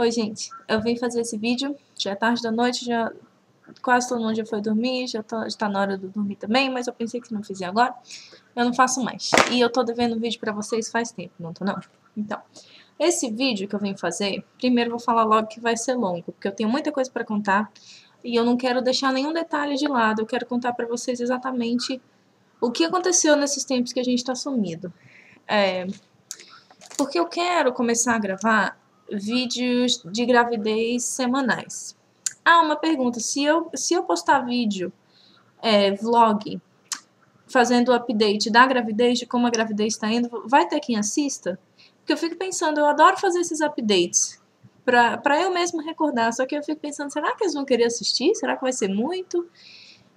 Oi, gente. Eu vim fazer esse vídeo, já é tarde da noite, já quase todo mundo já foi dormir, já tá na hora de dormir também, mas eu pensei que se não fizer agora, eu não faço mais. E eu tô devendo um vídeo pra vocês faz tempo, não tô não? Então, esse vídeo que eu vim fazer, primeiro eu vou falar logo que vai ser longo, porque eu tenho muita coisa pra contar e eu não quero deixar nenhum detalhe de lado, eu quero contar pra vocês exatamente o que aconteceu nesses tempos que a gente tá sumido. Porque eu quero começar a gravar vídeos de gravidez semanais. Ah, uma pergunta, se eu postar vídeo, vlog, fazendo update da gravidez, de como a gravidez está indo, vai ter quem assista? Porque eu fico pensando, eu adoro fazer esses updates, pra eu mesmo recordar, só que eu fico pensando, será que eles vão querer assistir? Será que vai ser muito?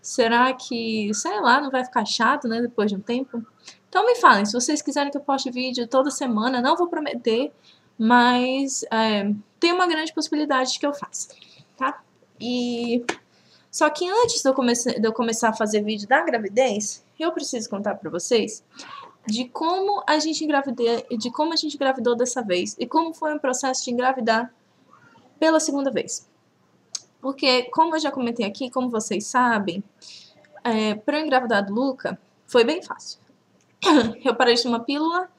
Será que, sei lá, não vai ficar chato, né, depois de um tempo? Então me falem, se vocês quiserem que eu poste vídeo toda semana, não vou prometer, mas tem uma grande possibilidade de que eu faça, tá? Só que antes de eu começar a fazer vídeo da gravidez, eu preciso contar pra vocês de como a gente engravidou dessa vez e como foi o processo de engravidar pela segunda vez. Porque, como eu já comentei aqui, como vocês sabem, para eu engravidar do Luca, foi bem fácil. Eu parei de tomar pílula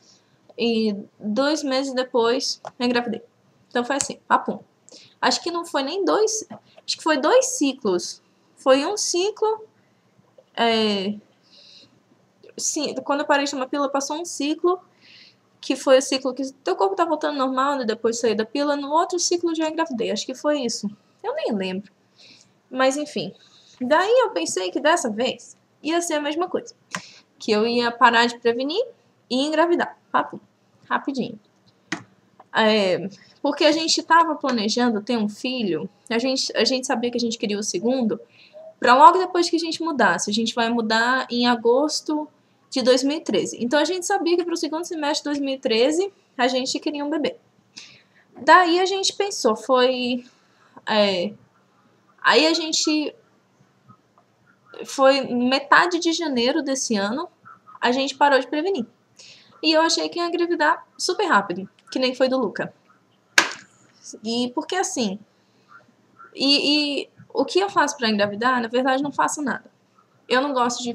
e 2 meses depois eu engravidei. Então foi assim, papum. Acho que não foi nem 2, acho que foi 2 ciclos. Foi um ciclo, sim, quando eu parei de tomar pílula, passou um ciclo, que foi o ciclo que teu corpo tá voltando normal, né, depois de sair da pílula, no outro ciclo já engravidei, acho que foi isso. Eu nem lembro. Mas enfim, daí eu pensei que dessa vez ia ser a mesma coisa. Que eu ia parar de prevenir e engravidar. Papum. Rapidinho. Porque a gente estava planejando ter um filho, a gente sabia que a gente queria o segundo, para logo depois que a gente mudasse. A gente vai mudar em agosto de 2013. Então a gente sabia que para o segundo semestre de 2013 a gente queria um bebê. Daí a gente pensou, aí a gente foi metade de janeiro desse ano, a gente parou de prevenir. E eu achei que ia engravidar super rápido, que nem foi do Luca. E porque assim, o que eu faço pra engravidar, na verdade não faço nada. Eu não gosto de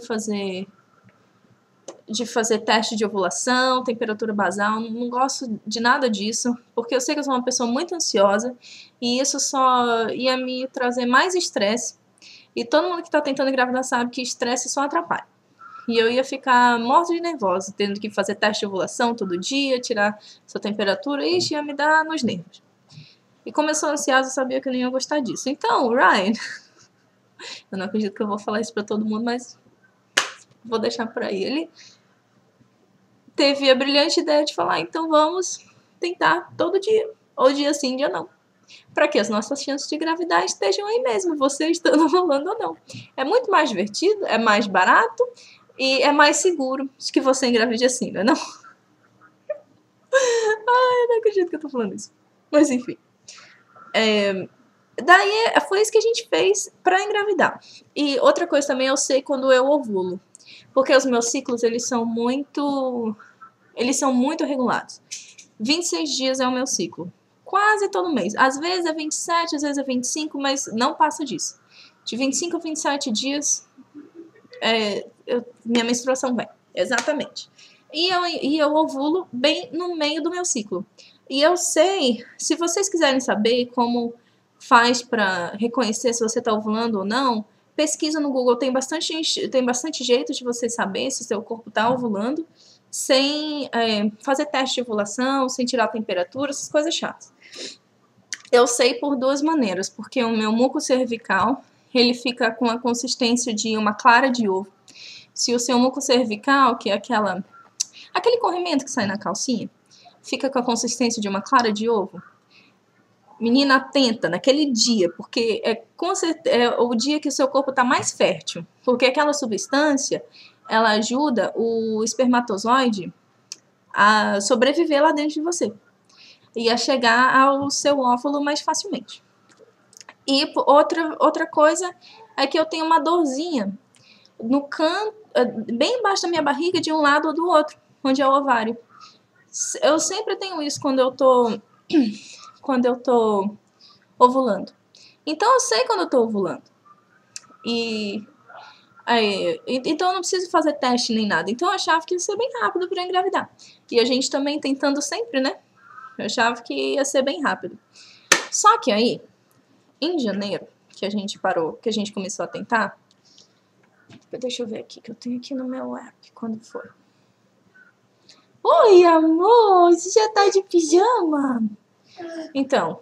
fazer teste de ovulação, temperatura basal, não gosto de nada disso, porque eu sei que eu sou uma pessoa muito ansiosa e isso só ia me trazer mais estresse. E todo mundo que tá tentando engravidar sabe que estresse só atrapalha. E eu ia ficar morta de nervosa, tendo que fazer teste de ovulação todo dia, tirar sua temperatura, e isso ia me dar nos nervos. E como eu sou ansiosa, eu sabia que eu nem ia gostar disso. Então, o Ryan, eu não acredito que eu vou falar isso pra todo mundo, mas vou deixar por aí. Ele teve a brilhante ideia de falar, então vamos tentar todo dia, ou dia sim, dia não. Para que as nossas chances de engravidar estejam aí mesmo, você estando rolando ou não. É muito mais divertido, é mais barato e é mais seguro de que você engravide assim, não é não? Ai, eu não acredito que eu tô falando isso. Mas enfim. Daí foi isso que a gente fez pra engravidar. E outra coisa também, eu sei quando eu ovulo. Porque os meus ciclos, eles são muito regulados. 26 dias é o meu ciclo. Quase todo mês. Às vezes é 27, às vezes é 25, mas não passa disso. De 25 a 27 dias, minha menstruação vem. Exatamente. E eu ovulo bem no meio do meu ciclo. E eu sei, se vocês quiserem saber como faz para reconhecer se você está ovulando ou não, pesquisa no Google. Tem bastante jeito de você saber se o seu corpo está ovulando sem fazer teste de ovulação, sem tirar a temperatura, essas coisas chatas. Eu sei por 2 maneiras, porque o meu muco cervical, ele fica com a consistência de uma clara de ovo. Se o seu muco cervical, que é aquele corrimento que sai na calcinha, fica com a consistência de uma clara de ovo, menina, atenta naquele dia, porque é o dia que o seu corpo está mais fértil, porque aquela substância, ela ajuda o espermatozoide a sobreviver lá dentro de você e a chegar ao seu óvulo mais facilmente. E outra coisa é que eu tenho uma dorzinha no canto, bem embaixo da minha barriga, de um lado ou do outro, onde é o ovário. Eu sempre tenho isso quando quando eu tô ovulando. Então eu sei quando eu tô ovulando. Então eu não preciso fazer teste nem nada. Então eu achava que ia ser bem rápido para engravidar. E a gente também tentando sempre, né? Eu achava que ia ser bem rápido. Só que aí, em janeiro, que a gente parou, que a gente começou a tentar. Deixa eu ver aqui, que eu tenho aqui no meu app. Quando foi? Oi, amor! Você já tá de pijama? Então,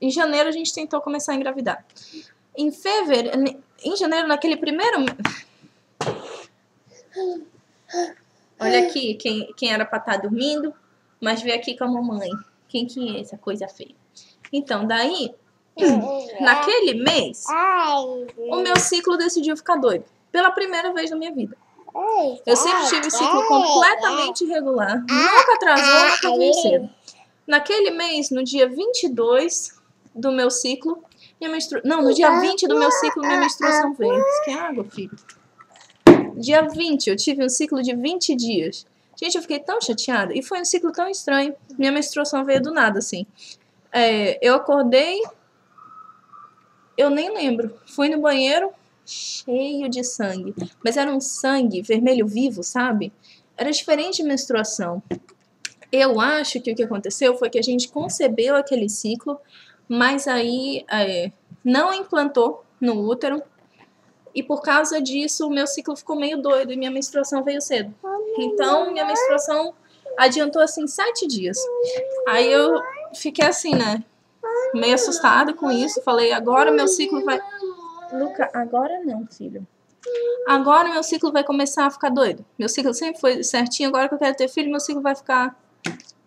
em janeiro a gente tentou começar a engravidar. Em janeiro, naquele primeiro... Olha aqui, quem era pra estar dormindo, mas veio aqui com a mamãe. Quem que é essa coisa feia? Então, daí, naquele mês, o meu ciclo decidiu ficar doido. Pela primeira vez na minha vida. Eu sempre tive ciclo completamente irregular. Nunca atrasou, nunca veio cedo. Naquele mês, no dia 22 do meu ciclo, no dia 20 do meu ciclo, minha menstruação veio. Isso que é água, filho. Dia 20, eu tive um ciclo de 20 dias. Gente, eu fiquei tão chateada. E foi um ciclo tão estranho. Minha menstruação veio do nada, assim. Eu acordei... Eu nem lembro. Fui no banheiro, cheio de sangue. Mas era um sangue vermelho vivo, sabe? Era diferente de menstruação. Eu acho que o que aconteceu foi que a gente concebeu aquele ciclo, mas aí não implantou no útero. E por causa disso, o meu ciclo ficou meio doido e minha menstruação veio cedo. Então, minha menstruação adiantou, assim, 7 dias. Aí eu fiquei assim, né? Meio assustada com isso. Falei, agora meu ciclo vai... Luca, agora não, filho. Agora meu ciclo vai começar a ficar doido. Meu ciclo sempre foi certinho. Agora que eu quero ter filho, meu ciclo vai ficar,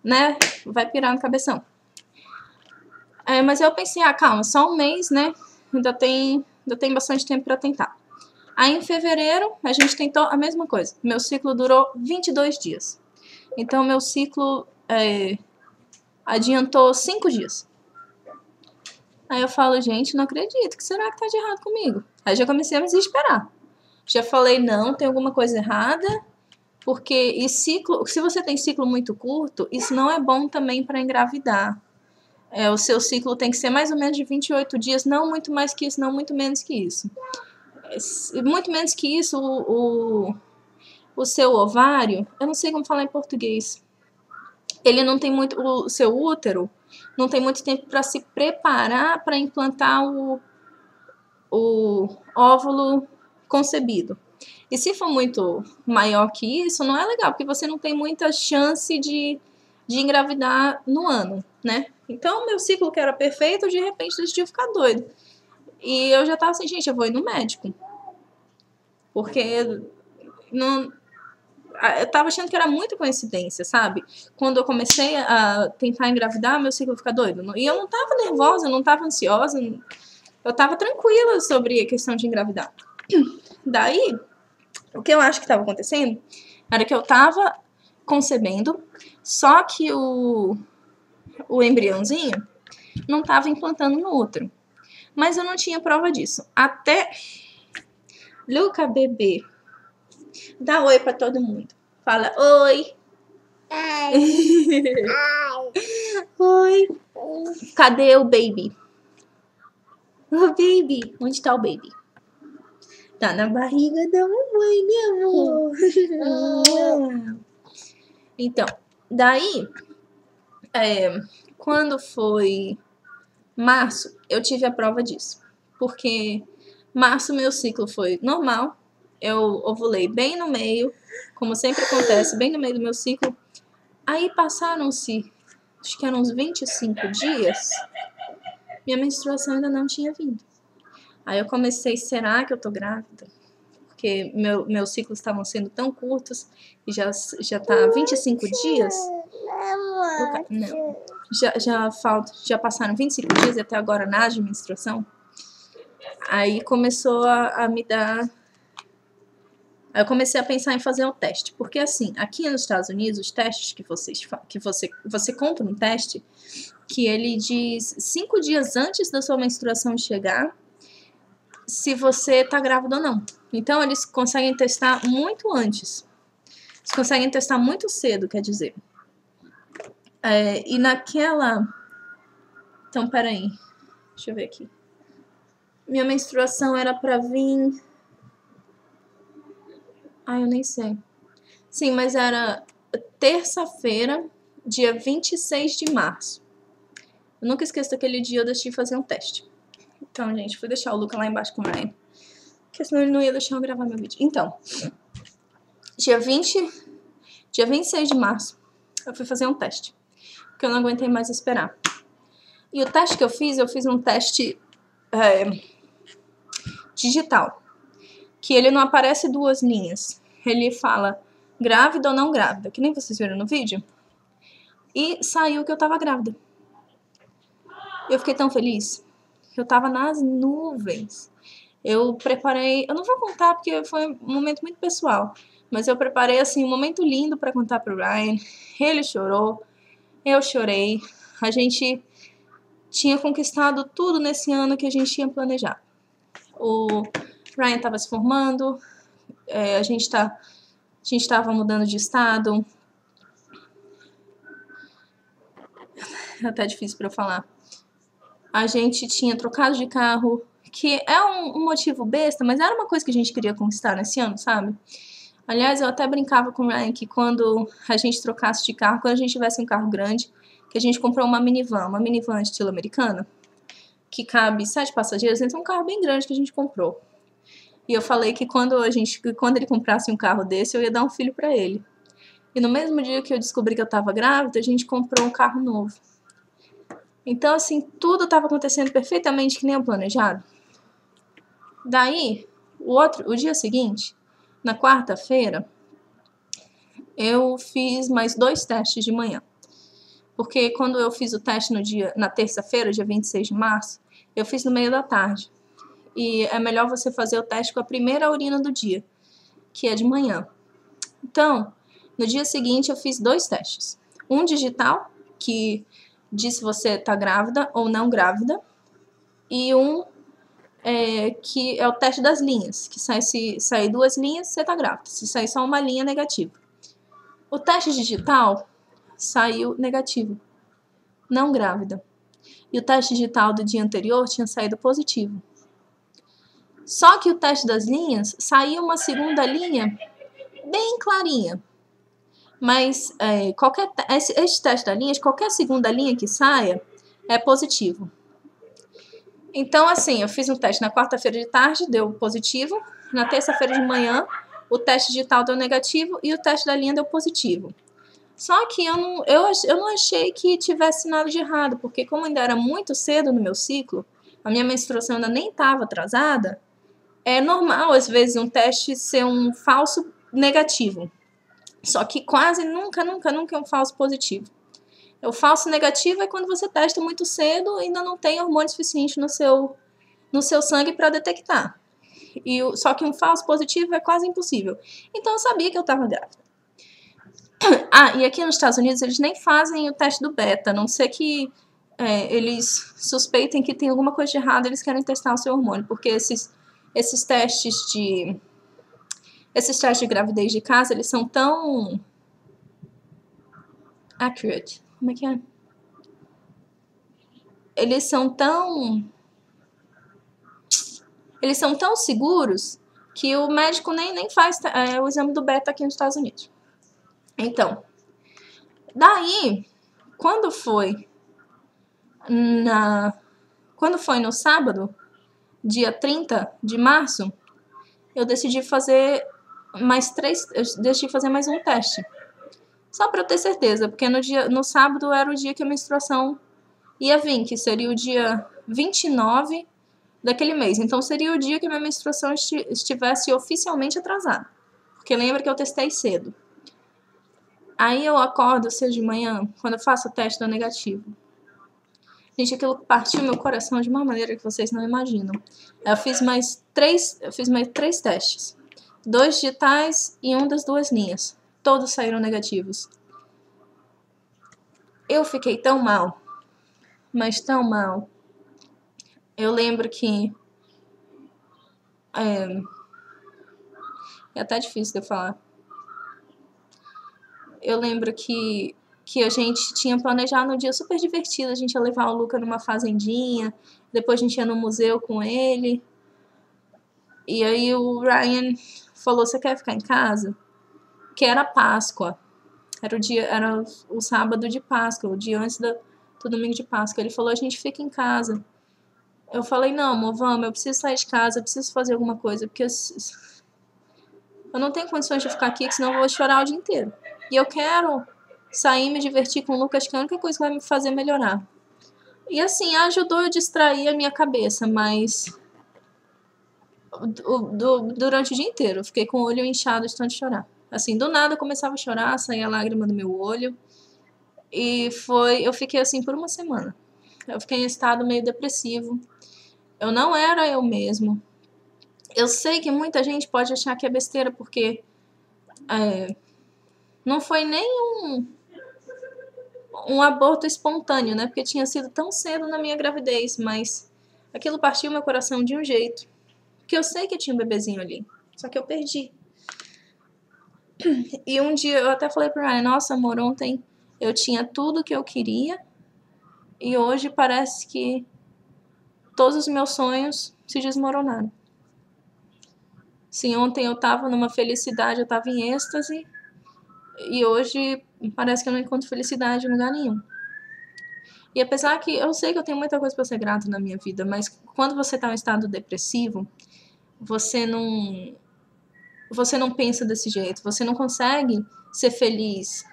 né? Vai pirar no cabeção. Mas eu pensei, calma, só um mês, né? Ainda tem bastante tempo pra tentar. Aí em fevereiro, a gente tentou a mesma coisa. Meu ciclo durou 22 dias. Então, meu ciclo adiantou 5 dias. Aí eu falo, gente, não acredito. O que será que tá de errado comigo? Aí já comecei a me desesperar. Já falei, não, tem alguma coisa errada. Porque se você tem ciclo muito curto, isso não é bom também para engravidar. O seu ciclo tem que ser mais ou menos de 28 dias, não muito mais que isso, não muito menos que isso. Muito menos que isso, o seu ovário, eu não sei como falar em português, ele não tem muito, o seu útero não tem muito tempo para se preparar para implantar o óvulo concebido. E se for muito maior que isso, não é legal, porque você não tem muita chance de engravidar no ano, né? Então, meu ciclo que era perfeito, de repente decidiu ficar doido. E eu já tava assim, gente, eu vou ir no médico. Porque não... Eu tava achando que era muita coincidência, sabe? Quando eu comecei a tentar engravidar, meu ciclo fica doido. E eu não tava nervosa, eu não tava ansiosa, eu tava tranquila sobre a questão de engravidar. Daí, o que eu acho que tava acontecendo era que eu tava concebendo, só que o embriãozinho não tava implantando no útero. Mas eu não tinha prova disso. Até... Luca, bebê, dá oi pra todo mundo. Fala oi. Ai. Oi. Cadê o baby? O baby. Onde tá o baby? Tá na barriga da mamãe, meu amor. Então, daí, quando foi março, eu tive a prova disso. Porque março meu ciclo foi normal. Eu ovulei bem no meio, como sempre acontece, bem no meio do meu ciclo. Aí passaram-se, acho que eram uns 25 dias, minha menstruação ainda não tinha vindo. Aí eu comecei, será que eu tô grávida? Porque meus ciclos estavam sendo tão curtos, e já tá 25 dias. Não. Já passaram 25 dias e até agora nada de menstruação. Aí começou a me dar... Aí eu comecei a pensar em fazer o teste. Porque assim, aqui nos Estados Unidos, os testes que você compra um teste, que ele diz 5 dias antes da sua menstruação chegar, se você tá grávida ou não. Então, eles conseguem testar muito antes. Eles conseguem testar muito cedo, quer dizer. E naquela Então, peraí. Deixa eu ver aqui. Minha menstruação era pra vir... eu nem sei. Sim, mas era terça-feira, dia 26 de março. Eu nunca esqueço daquele dia, eu deixei fazer um teste. Então, gente, fui deixar o Luca lá embaixo com o Ryan. Porque senão ele não ia deixar eu gravar meu vídeo. Então, dia 26 de março, eu fui fazer um teste. Porque eu não aguentei mais esperar. E o teste que eu fiz um teste digital. Que ele não aparece duas linhas. Ele fala grávida ou não grávida, que nem vocês viram no vídeo. E saiu que eu tava grávida. Eu fiquei tão feliz. Eu tava nas nuvens. Eu preparei... Eu não vou contar porque foi um momento muito pessoal. Mas eu preparei, assim, um momento lindo pra contar pro Ryan. Ele chorou. Eu chorei. A gente tinha conquistado tudo nesse ano que a gente tinha planejado. O Ryan tava se formando. A gente tava mudando de estado. É até difícil pra eu falar. A gente tinha trocado de carro, que é um motivo besta, mas era uma coisa que a gente queria conquistar nesse ano, sabe? Aliás, eu até brincava com o Ryan que quando a gente trocasse de carro, quando a gente tivesse um carro grande, que a gente comprou uma minivan estilo americana, que cabe 7 passageiros, então um carro bem grande que a gente comprou. E eu falei que quando ele comprasse um carro desse, eu ia dar um filho pra ele. E no mesmo dia que eu descobri que eu tava grávida, a gente comprou um carro novo. Então, assim, tudo estava acontecendo perfeitamente que nem o planejado. Daí, o dia seguinte, na quarta-feira, eu fiz mais 2 testes de manhã. Porque quando eu fiz o teste na terça-feira, dia 26 de março, eu fiz no meio da tarde. E é melhor você fazer o teste com a primeira urina do dia, que é de manhã. Então, no dia seguinte eu fiz 2 testes. Um digital, que diz se você tá grávida ou não grávida, e um que é o teste das linhas, que se sair 2 linhas, você tá grávida. Se sair só uma linha, negativo. O teste digital saiu negativo, não grávida. E o teste digital do dia anterior tinha saído positivo. Só que o teste das linhas saiu uma segunda linha bem clarinha. Mas esse teste das linhas, qualquer segunda linha que saia, é positivo. Então, assim, eu fiz um teste na quarta-feira de tarde, deu positivo. Na terça-feira de manhã, o teste digital deu negativo e o teste da linha deu positivo. Só que eu não achei que tivesse nada de errado, porque como ainda era muito cedo no meu ciclo, a minha menstruação ainda nem estava atrasada, é normal, às vezes, um teste ser um falso negativo. Só que quase nunca é um falso positivo. O falso negativo é quando você testa muito cedo e ainda não tem hormônio suficiente no seu sangue para detectar. Só que um falso positivo é quase impossível. Então eu sabia que eu estava grávida. E aqui nos Estados Unidos eles nem fazem o teste do beta, a não ser que eles suspeitem que tem alguma coisa de errado, eles querem testar o seu hormônio, porque esses testes de gravidez de casa, eles são tão accurate. Como é que é? Eles são tão seguros que o médico nem faz o exame do beta aqui nos Estados Unidos. Então, daí, quando foi no sábado, dia 30 de março, eu decidi fazer mais um teste. Só para eu ter certeza, porque no sábado era o dia que a menstruação ia vir, que seria o dia 29 daquele mês. Então, seria o dia que a minha menstruação estivesse oficialmente atrasada. Porque lembra que eu testei cedo. Aí eu acordo cedo de manhã, quando eu faço o teste dá negativo. Gente, aquilo partiu meu coração de uma maneira que vocês não imaginam. Eu fiz mais 3 testes. 2 digitais e um das 2 linhas. Todos saíram negativos. Eu fiquei tão mal. Mas tão mal. Eu lembro que... É até difícil de eu falar. Eu lembro que que a gente tinha planejado um dia super divertido. A gente ia levar o Luca numa fazendinha, depois a gente ia no museu com ele. E aí o Ryan falou, você quer ficar em casa? Que era Páscoa. Era o sábado de Páscoa, o dia antes do domingo de Páscoa. Ele falou, a gente fica em casa. Eu falei, não, amor, vamos, eu preciso sair de casa, eu preciso fazer alguma coisa, porque eu não tenho condições de ficar aqui, senão eu vou chorar o dia inteiro. E eu quero sair e me divertir com o Lucas, que é a única coisa que vai me fazer melhorar. E assim, ajudou a distrair a minha cabeça, mas durante o dia inteiro eu fiquei com o olho inchado de tanto chorar. Assim, do nada eu começava a chorar, saía a lágrima do meu olho. E eu fiquei assim por uma semana. Eu fiquei em estado meio depressivo. Eu não era eu mesmo. Eu sei que muita gente pode achar que é besteira, porque não foi nem um aborto espontâneo, né? Porque tinha sido tão cedo na minha gravidez, mas aquilo partiu meu coração de um jeito. Porque eu sei que tinha um bebezinho ali, só que eu perdi. E um dia eu até falei pro Ryan, nossa, amor, ontem eu tinha tudo que eu queria e hoje parece que todos os meus sonhos se desmoronaram. Sim, ontem eu tava numa felicidade, eu tava em êxtase e hoje parece que eu não encontro felicidade em lugar nenhum. E apesar que eu sei que eu tenho muita coisa pra ser grato na minha vida, mas quando você tá em estado depressivo, você não pensa desse jeito, você não consegue ser feliz.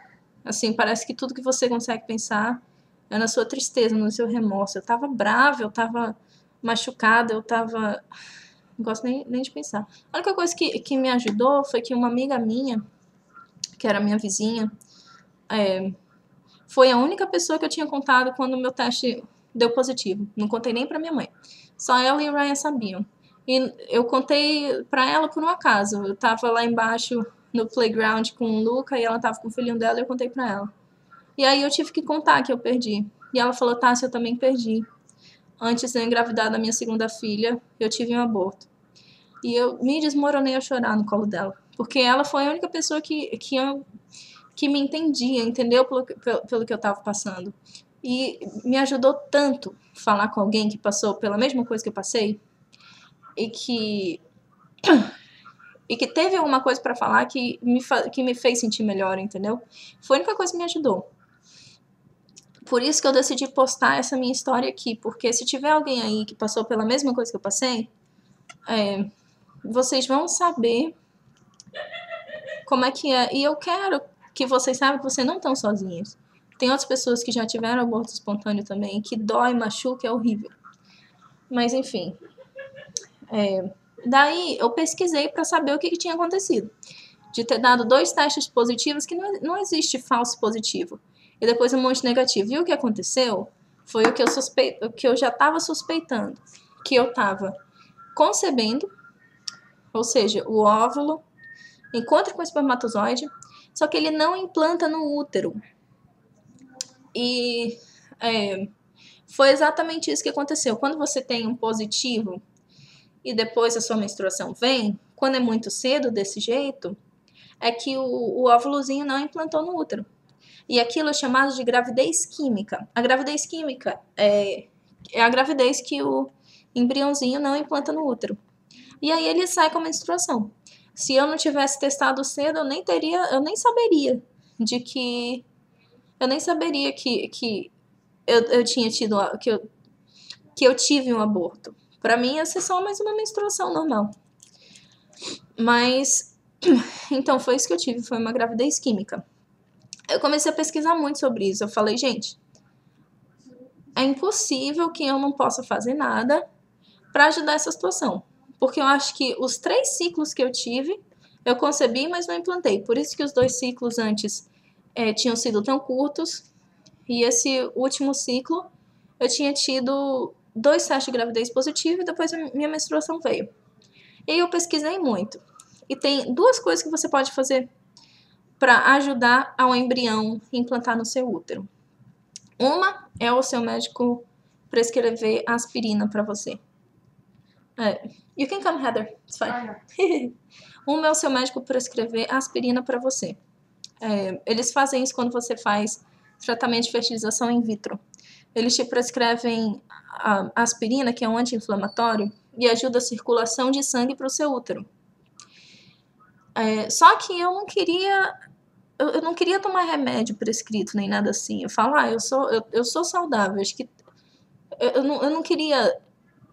Assim, parece que tudo que você consegue pensar é na sua tristeza, no seu remorso. Eu tava brava, eu tava machucada, eu tava... Não gosto nem de pensar. A única coisa que me ajudou foi que uma amiga minha, que era minha vizinha, foi a única pessoa que eu tinha contado quando o meu teste deu positivo. Não contei nem pra minha mãe. Só ela e o Ryan sabiam. E eu contei pra ela por um acaso. Eu tava lá embaixo no playground com o Luca e ela tava com o filhinho dela e eu contei pra ela. E aí eu tive que contar que eu perdi. E ela falou, Tássia, eu também perdi. Antes de eu engravidar da minha segunda filha, eu tive um aborto. E eu me desmoronei a chorar no colo dela. Porque ela foi a única pessoa que me entendia, entendeu pelo que eu tava passando. E me ajudou tanto falar com alguém que passou pela mesma coisa que eu passei. E que teve alguma coisa pra falar que me fez sentir melhor, entendeu? Foi a única coisa que me ajudou. Por isso que eu decidi postar essa minha história aqui, porque se tiver alguém aí que passou pela mesma coisa que eu passei, vocês vão saber como é que é. E eu quero que vocês saibam que vocês não estão sozinhos. Tem outras pessoas que já tiveram aborto espontâneo também, que dói, machuca, é horrível. Mas enfim. Daí eu pesquisei para saber o que tinha acontecido. De ter dado 2 testes positivos, que não existe falso positivo. E depois um monte negativo. E o que aconteceu foi o que eu já estava suspeitando. Que eu estava concebendo, ou seja, o óvulo encontra com o espermatozoide, só que ele não implanta no útero. E foi exatamente isso que aconteceu. Quando você tem um positivo e depois a sua menstruação vem, quando é muito cedo desse jeito, é que o óvulozinho não implantou no útero. E aquilo é chamado de gravidez química. A gravidez química é a gravidez que o embriãozinho não implanta no útero. E aí ele sai com a menstruação. Se eu não tivesse testado cedo, eu nem saberia que eu tinha tido, que eu tive um aborto. Pra mim, ia ser só mais uma menstruação normal. Mas, então foi isso que eu tive, foi uma gravidez química. Eu comecei a pesquisar muito sobre isso. Eu falei, gente, é impossível que eu não possa fazer nada pra ajudar essa situação. Porque eu acho que os 3 ciclos que eu tive, eu concebi, mas não implantei. Por isso que os 2 ciclos antes tinham sido tão curtos. E esse último ciclo, eu tinha tido 2 testes de gravidez positivo e depois a minha menstruação veio. E aí eu pesquisei muito. E tem 2 coisas que você pode fazer para ajudar ao embrião implantar no seu útero. Uma é o seu médico prescrever aspirina para você. You can come, Heather. It's fine. Uma é o seu médico prescrever aspirina para você. Eles fazem isso quando você faz tratamento de fertilização in vitro. Eles te prescrevem a aspirina, que é um anti-inflamatório, e ajuda a circulação de sangue para o seu útero. Só que eu não queria tomar remédio prescrito nem nada assim. Eu falo, eu sou saudável, acho que eu não queria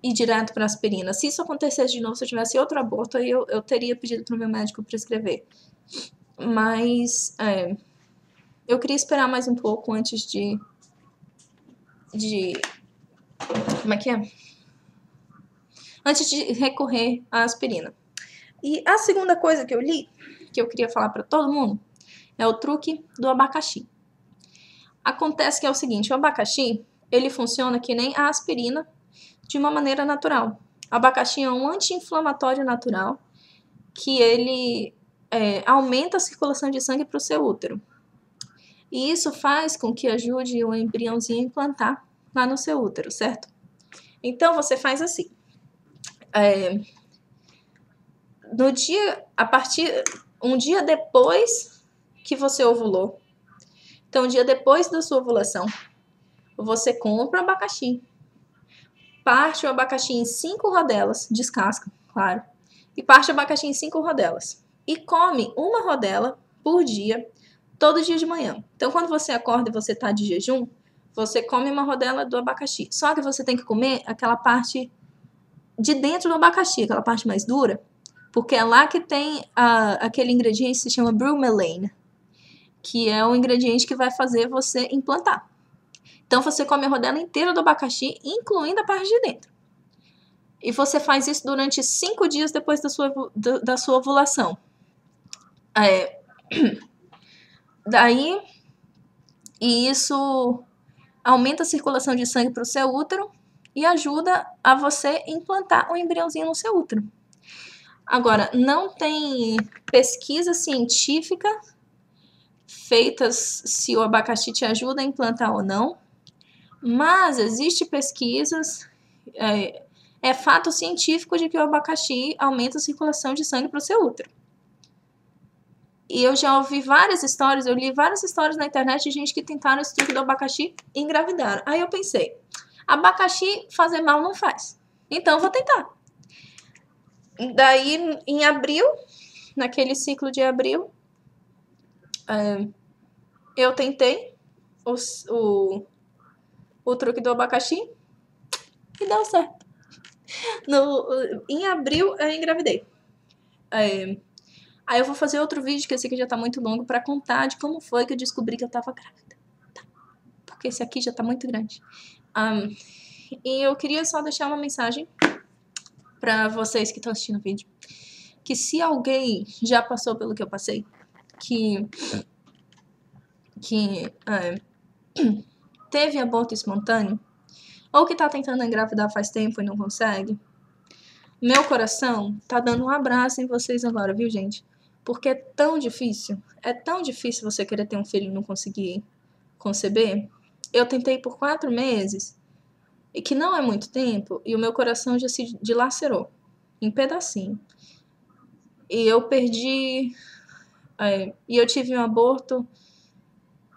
ir direto para aspirina. Se isso acontecesse de novo, se eu tivesse outro aborto, aí eu teria pedido para o meu médico prescrever. Mas eu queria esperar mais um pouco antes de como é que é? Antes de recorrer à aspirina. E a segunda coisa que eu li, que eu queria falar para todo mundo, é o truque do abacaxi. Acontece que é o seguinte, o abacaxi, ele funciona que nem a aspirina de uma maneira natural. O abacaxi é um anti-inflamatório natural que ele aumenta a circulação de sangue para o seu útero. E isso faz com que ajude o embriãozinho a implantar lá no seu útero, certo? Então, você faz assim. Um dia depois que você ovulou, então um dia depois da sua ovulação, você compra o abacaxi, parte o abacaxi em 5 rodelas, descasca, claro, e parte o abacaxi em 5 rodelas. E come uma rodela por dia, todo dia de manhã. Então, quando você acorda e você está de jejum, você come uma rodela do abacaxi. Só que você tem que comer aquela parte de dentro do abacaxi, aquela parte mais dura, porque é lá que tem aquele ingrediente que se chama bromelain, que é o ingrediente que vai fazer você implantar. Então, você come a rodela inteira do abacaxi, incluindo a parte de dentro. E você faz isso durante 5 dias depois da sua ovulação. Daí, e isso aumenta a circulação de sangue para o seu útero e ajuda a você implantar um embriãozinho no seu útero. Agora, não tem pesquisa científica feitas se o abacaxi te ajuda a implantar ou não, mas existem pesquisas, é fato científico de que o abacaxi aumenta a circulação de sangue para o seu útero. E eu já ouvi várias histórias, eu li várias histórias na internet de gente que tentaram esse truque do abacaxi e engravidaram. Aí eu pensei, abacaxi fazer mal não faz, então eu vou tentar. Daí, em abril, naquele ciclo de abril, eu tentei o truque do abacaxi e deu certo. Em abril, eu engravidei. Aí eu vou fazer outro vídeo, que esse aqui já tá muito longo, pra contar de como foi que eu descobri que eu tava grávida. Tá? Porque esse aqui já tá muito grande. E eu queria só deixar uma mensagem pra vocês que estão assistindo o vídeo. Que se alguém já passou pelo que eu passei, que teve aborto espontâneo, ou que tá tentando engravidar faz tempo e não consegue, meu coração tá dando um abraço em vocês agora, viu, gente? Porque é tão difícil você querer ter um filho e não conseguir conceber. Eu tentei por 4 meses, e que não é muito tempo, e o meu coração já se dilacerou em pedacinho. E eu perdi... e eu tive um aborto,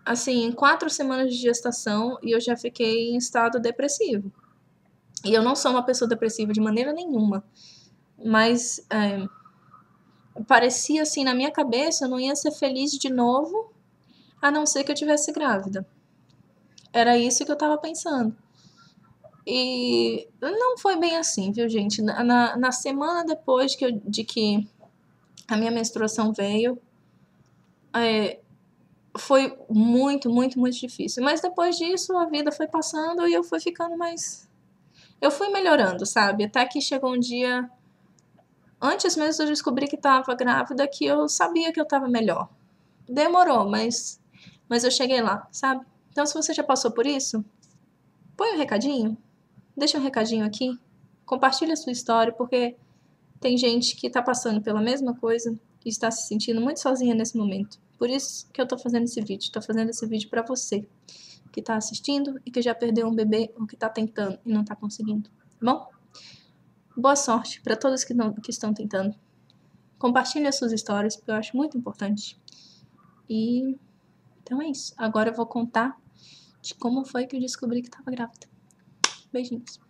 assim, em 4 semanas de gestação, e eu já fiquei em estado depressivo. E eu não sou uma pessoa depressiva de maneira nenhuma, mas parecia assim, na minha cabeça, eu não ia ser feliz de novo, a não ser que eu tivesse grávida. Era isso que eu tava pensando. E não foi bem assim, viu, gente? Na semana depois de que a minha menstruação veio, foi muito, muito, muito difícil. Mas depois disso, a vida foi passando e eu fui ficando mais... Eu fui melhorando, sabe? Até que chegou um dia, antes mesmo de eu descobrir que estava grávida, que eu sabia que eu estava melhor. Demorou, mas eu cheguei lá, sabe? Então, se você já passou por isso, põe um recadinho, deixa um recadinho aqui, compartilha a sua história, porque tem gente que está passando pela mesma coisa e está se sentindo muito sozinha nesse momento. Por isso que eu tô fazendo esse vídeo. Estou fazendo esse vídeo para você que tá assistindo e que já perdeu um bebê ou que tá tentando e não tá conseguindo. Bom? Boa sorte para todos que estão tentando. Compartilhe as suas histórias, porque eu acho muito importante. E então é isso. Agora eu vou contar de como foi que eu descobri que tava grávida. Beijinhos.